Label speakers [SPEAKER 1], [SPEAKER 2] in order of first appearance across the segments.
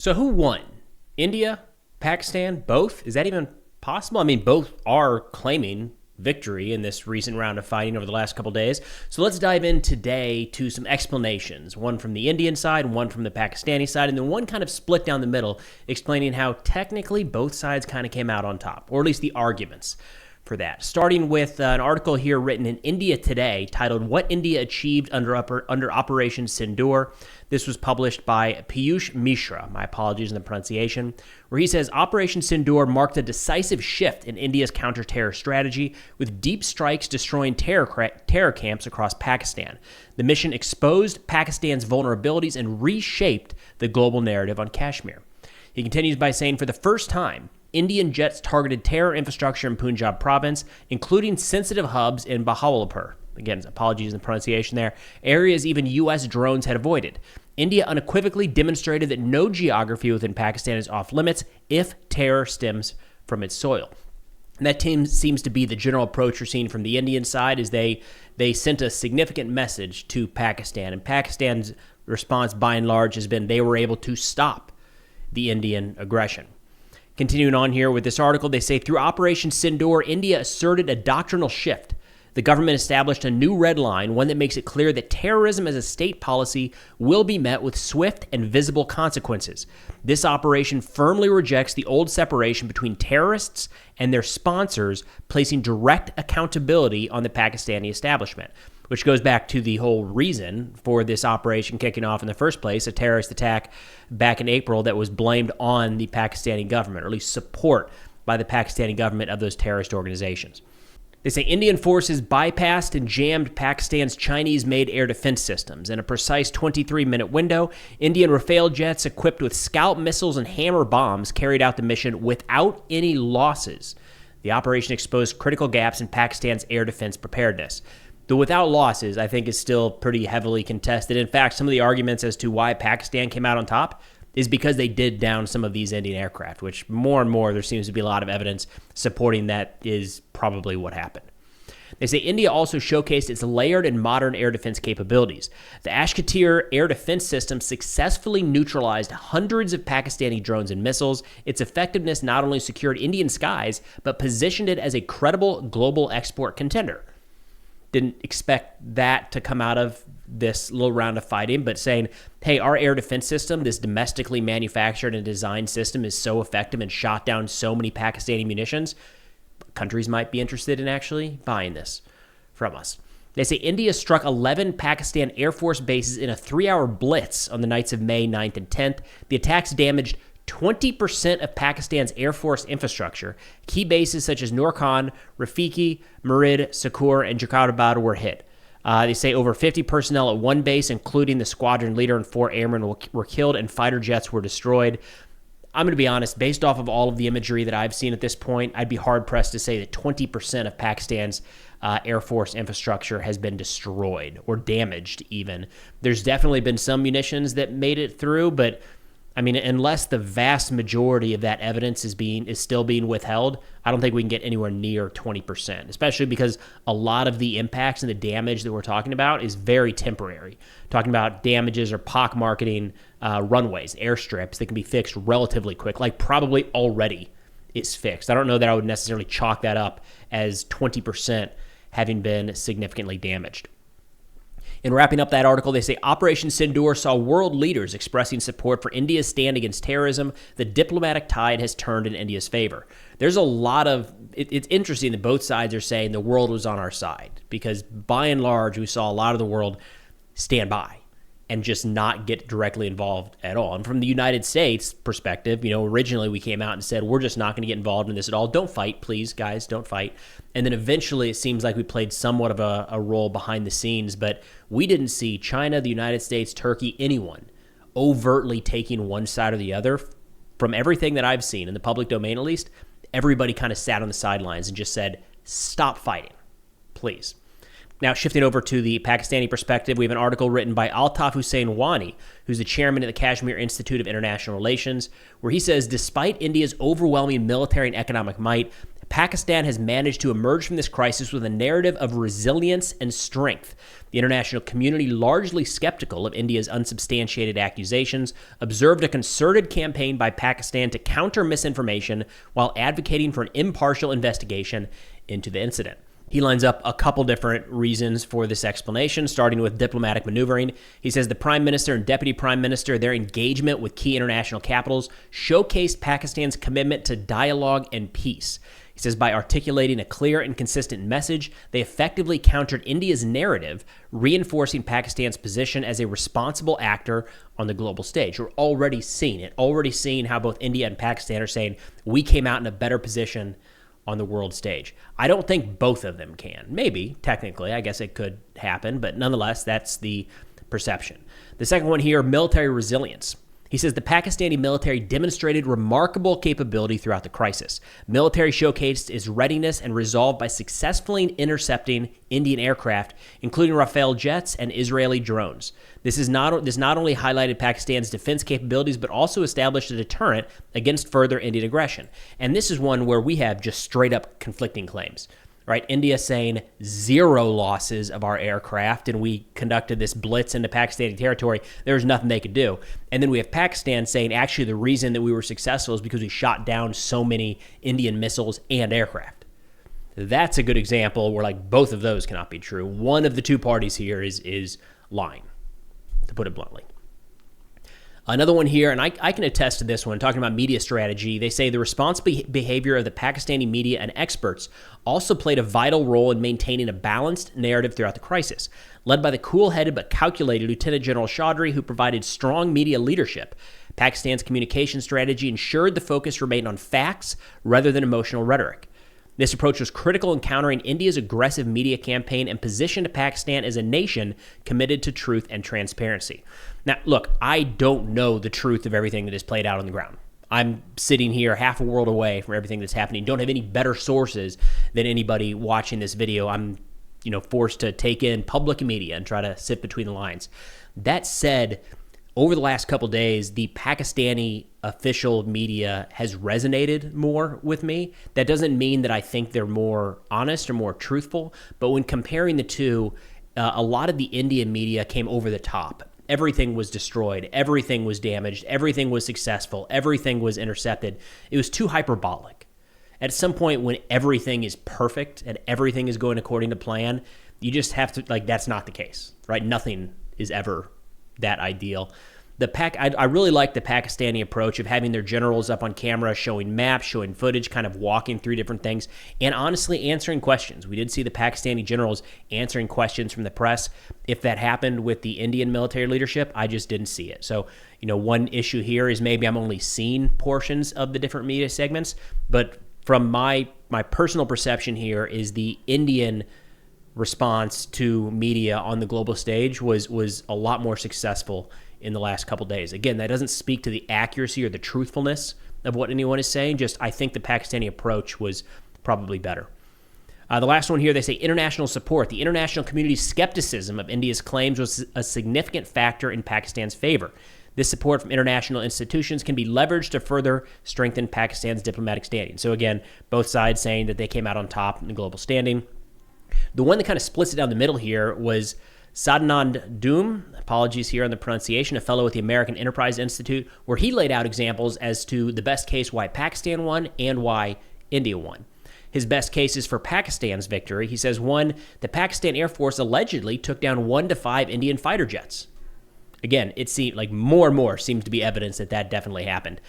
[SPEAKER 1] So who won? India, Pakistan, both? Is that even possible? I mean, both are claiming victory in this recent round of fighting over the last couple days. So let's dive in today to some explanations, one from the Indian side, one from the Pakistani side, and then one kind of split down the middle, explaining how technically both sides kind of came out on top, or at least the arguments for that. Starting with an article here written in India Today titled "What India Achieved Under Operation Sindoor." This was published by Piyush Mishra, my apologies in the pronunciation, where he says Operation Sindoor marked a decisive shift in India's counter-terror strategy, with deep strikes destroying terror camps across Pakistan. The mission exposed Pakistan's vulnerabilities and reshaped the global narrative on Kashmir. He continues by saying, for the first time, Indian jets targeted terror infrastructure in Punjab province, including sensitive hubs in Bahawalpur. Again, apologies in the pronunciation there. Areas even U.S. drones had avoided. India unequivocally demonstrated that no geography within Pakistan is off limits if terror stems from its soil. And that seems to be the general approach you're seeing from the Indian side, is they sent a significant message to Pakistan. And Pakistan's response, by and large, has been they were able to stop the Indian aggression. Continuing on here with this article, they say, through Operation Sindoor, India asserted a doctrinal shift. The government established a new red line, one that makes it clear that terrorism as a state policy will be met with swift and visible consequences. This operation firmly rejects the old separation between terrorists and their sponsors, placing direct accountability on the Pakistani establishment, which goes back to the whole reason for this operation kicking off in the first place, a terrorist attack back in April that was blamed on the Pakistani government, or at least support by the Pakistani government of those terrorist organizations. They say Indian forces bypassed and jammed Pakistan's Chinese-made air defense systems. In a precise 23-minute window, Indian Rafale jets equipped with Scalp missiles and Hammer bombs carried out the mission without any losses. The operation exposed critical gaps in Pakistan's air defense preparedness. The without losses, I think, is still pretty heavily contested. In fact, some of the arguments as to why Pakistan came out on top is because they did down some of these Indian aircraft, which more and more there seems to be a lot of evidence supporting that is probably what happened. They say India also showcased its layered and modern air defense capabilities. The Ashkatir air defense system successfully neutralized hundreds of Pakistani drones and missiles. Its effectiveness not only secured Indian skies, but positioned it as a credible global export contender. Didn't expect that to come out of this little round of fighting, but saying, hey, our air defense system, this domestically manufactured and designed system, is so effective and shot down so many Pakistani munitions, countries might be interested in actually buying this from us. They say India struck 11 Pakistan Air Force bases in a 3-hour blitz on the nights of May 9th and 10th. The attacks damaged 20% of Pakistan's Air Force infrastructure. Key bases such as Nur Khan, Rafiki, Murid, Sakur, and Jakarabad were hit. They say over 50 personnel at one base, including the squadron leader and 4 airmen, were killed, and fighter jets were destroyed. I'm going to be honest, based off of all of the imagery that I've seen at this point, I'd be hard-pressed to say that 20% of Pakistan's Air Force infrastructure has been destroyed or damaged even. There's definitely been some munitions that made it through, but I mean, unless the vast majority of that evidence is still being withheld, I don't think we can get anywhere near 20%, especially because a lot of the impacts and the damage that we're talking about is very temporary. Talking about damages or pockmarketing runways, airstrips that can be fixed relatively quick, like probably already is fixed. I don't know that I would necessarily chalk that up as 20% having been significantly damaged. In wrapping up that article, they say Operation Sindoor saw world leaders expressing support for India's stand against terrorism. The diplomatic tide has turned in India's favor. There's a lot of, it's interesting that both sides are saying the world was on our side, because by and large, we saw a lot of the world stand by and just not get directly involved at all. And from the United States perspective, originally we came out and said, we're just not going to get involved in this at all. Don't fight, please, guys, don't fight. And then eventually it seems like we played somewhat of a role behind the scenes, but we didn't see China, the United States, Turkey, anyone overtly taking one side or the other. From everything that I've seen, in the public domain at least, everybody kind of sat on the sidelines and just said, stop fighting, please. Now, shifting over to the Pakistani perspective, we have an article written by Altaf Hussain Wani, who's the chairman of the Kashmir Institute of International Relations, where he says, despite India's overwhelming military and economic might, Pakistan has managed to emerge from this crisis with a narrative of resilience and strength. The international community, largely skeptical of India's unsubstantiated accusations, observed a concerted campaign by Pakistan to counter misinformation while advocating for an impartial investigation into the incident. He lines up a couple different reasons for this explanation, starting with diplomatic maneuvering. He says the Prime Minister and Deputy Prime Minister, their engagement with key international capitals, showcased Pakistan's commitment to dialogue and peace. He says by articulating a clear and consistent message, they effectively countered India's narrative, reinforcing Pakistan's position as a responsible actor on the global stage. We're already seeing it, already seeing how both India and Pakistan are saying we came out in a better position on the world stage. I don't think both of them can. Maybe, technically, I guess it could happen, but nonetheless, that's the perception. The second one here, military resilience. He says the Pakistani military demonstrated remarkable capability throughout the crisis. Military showcased its readiness and resolve by successfully intercepting Indian aircraft, including Rafale jets and Israeli drones. This not only highlighted Pakistan's defense capabilities, but also established a deterrent against further Indian aggression. And this is one where we have just straight up conflicting claims. Right? India saying 0 losses of our aircraft, and we conducted this blitz into Pakistani territory. There was nothing they could do. And then we have Pakistan saying actually the reason that we were successful is because we shot down so many Indian missiles and aircraft. That's a good example where like both of those cannot be true. One of the two parties here is lying, to put it bluntly. Another one here, and I can attest to this one, talking about media strategy. They say the responsible behavior of the Pakistani media and experts also played a vital role in maintaining a balanced narrative throughout the crisis. Led by the cool-headed but calculated Lieutenant General Chaudhry, who provided strong media leadership, Pakistan's communication strategy ensured the focus remained on facts rather than emotional rhetoric. This approach was critical in countering India's aggressive media campaign and positioned Pakistan as a nation committed to truth and transparency. Now, look, I don't know the truth of everything that is played out on the ground. I'm sitting here half a world away from everything that's happening. Don't have any better sources than anybody watching this video. I'm, forced to take in public media and try to sift between the lines. That said, over the last couple days, the Pakistani official media has resonated more with me. That doesn't mean that I think they're more honest or more truthful, but when comparing the two, a lot of the Indian media came over the top. Everything was destroyed. Everything was damaged. Everything was successful. Everything was intercepted. It was too hyperbolic. At some point when everything is perfect and everything is going according to plan, you just have to, that's not the case, right? Nothing is ever that ideal. I really like the Pakistani approach of having their generals up on camera, showing maps, showing footage, kind of walking through different things, and honestly answering questions. We did see the Pakistani generals answering questions from the press. If that happened with the Indian military leadership, I just didn't see it. So, one issue here is maybe I'm only seeing portions of the different media segments, but from my personal perception here is the Indian response to media on the global stage was a lot more successful in the last couple days. Again, that doesn't speak to the accuracy or the truthfulness of what anyone is saying. Just I think the Pakistani approach was probably better. The last one here, they say international support. The international community's skepticism of India's claims was a significant factor in Pakistan's favor. This support from international institutions can be leveraged to further strengthen Pakistan's diplomatic standing. So again, both sides saying that they came out on top in the global standing. The one that kind of splits it down the middle here was Sadnand Doom, apologies here on the pronunciation, a fellow at the American Enterprise Institute, where he laid out examples as to the best case why Pakistan won and why India won. His best cases for Pakistan's victory, he says, 1, the Pakistan Air Force allegedly took down 1 to 5 Indian fighter jets. Again, it seemed like more and more seems to be evidence that definitely happened.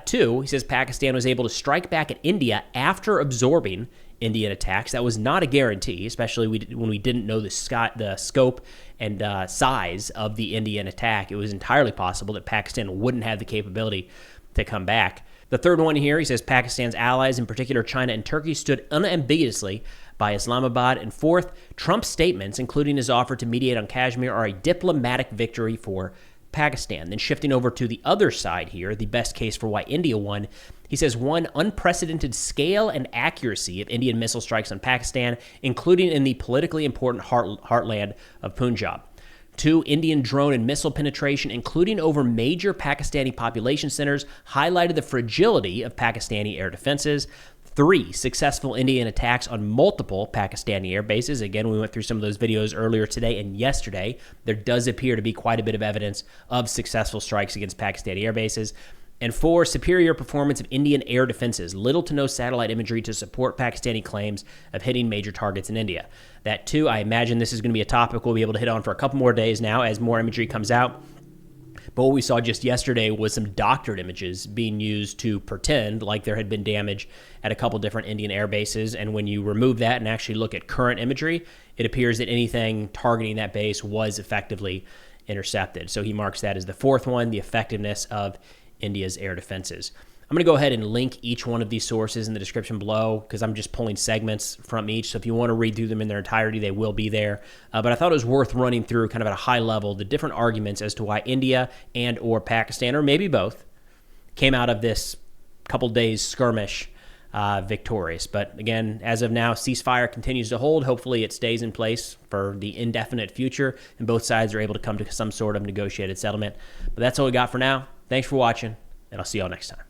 [SPEAKER 1] 2, he says Pakistan was able to strike back at India after absorbing Indian attacks. That was not a guarantee, especially when we didn't know the scope and size of the Indian attack. It was entirely possible that Pakistan wouldn't have the capability to come back. The third one here, he says Pakistan's allies, in particular China and Turkey, stood unambiguously by Islamabad. And fourth, Trump's statements, including his offer to mediate on Kashmir, are a diplomatic victory for Pakistan. Then shifting over to the other side here, the best case for why India won, he says 1, unprecedented scale and accuracy of Indian missile strikes on Pakistan, including in the politically important heartland of Punjab. 2, Indian drone and missile penetration, including over major Pakistani population centers, highlighted the fragility of Pakistani air defenses. 3 successful Indian attacks on multiple Pakistani air bases. Again, we went through some of those videos earlier today and yesterday. There does appear to be quite a bit of evidence of successful strikes against Pakistani air bases. And 4, superior performance of Indian air defenses. Little to no satellite imagery to support Pakistani claims of hitting major targets in India. That, too, I imagine this is going to be a topic we'll be able to hit on for a couple more days now as more imagery comes out. But what we saw just yesterday was some doctored images being used to pretend like there had been damage at a couple different Indian air bases. And when you remove that and actually look at current imagery, it appears that anything targeting that base was effectively intercepted. So he marks that as the 4th one, the effectiveness of India's air defenses. I'm going to go ahead and link each one of these sources in the description below because I'm just pulling segments from each. So if you want to read through them in their entirety, they will be there. But I thought it was worth running through kind of at a high level the different arguments as to why India and or Pakistan, or maybe both, came out of this couple days skirmish victorious. But again, as of now, ceasefire continues to hold. Hopefully it stays in place for the indefinite future and both sides are able to come to some sort of negotiated settlement. But that's all we got for now. Thanks for watching, and I'll see y'all next time.